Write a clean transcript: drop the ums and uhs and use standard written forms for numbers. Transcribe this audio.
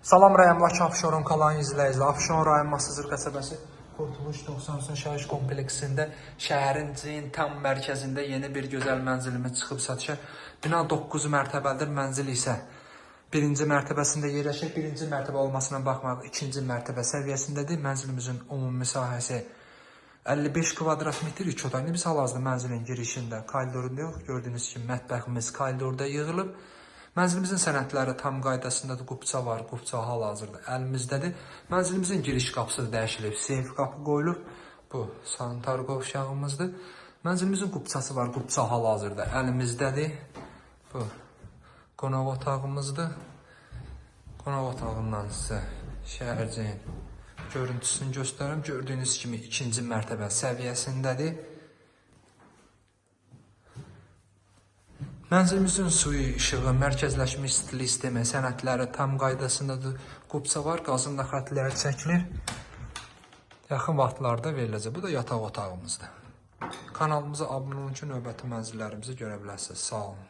Salam rayonum, Bakı Abşeron kanalının izləyiciləri. Abşeron rayon Masızır qəsəbəsi Qurtuluş 93 yaşayış kompleksində şəhərin tam mərkəzində yeni bir gözəl mənzilimiz çıxıb satışa. Bina 9 mərtəbəlidir, mənzil isə birinci mərtəbəsində yerləşir. Birinci mərtəbə olmasına baxmayaraq ikinci mərtəbə səviyyəsindədir. Mənzilimizin ümumi məsahəsi 55 kvadrat metr 2 otaqlı. Biz hal-hazırda mənzilin girişində koridorunda yox, gördüyünüz kimi mətbəximiz koridorda yığılıb. Mənzilimizin sənədləri tam qaydasındadır. Qubça var, qubça hal-hazırda əlimizdədir. Mənzilimizin giriş qapısı da dəyişilib, seyf qapı qoyulub. Bu sanitar qovşağımızdır. Mənzilimizin qubçası var, qubça hal-hazırda əlimizdədir. Bu qonaq otağımızdır. Qonaq otağından sizə şəhərciyin görüntüsünü göstərim. Gördüyünüz kimi ikinci mərtəbə səviyyəsindədir. Mənzilimizin suyu, işığı, mərkəzləşmiş stil sistemi, sənədləri tam qaydasındadır. Qubça var, qazın da xətləri çəkilir. Yaxın vaxtlarda veriləcək. Bu da yataq otağımızdır. Kanalımıza abunə olun ki, növbəti mənzillərimizi görə bilərsiniz. Sağ olun.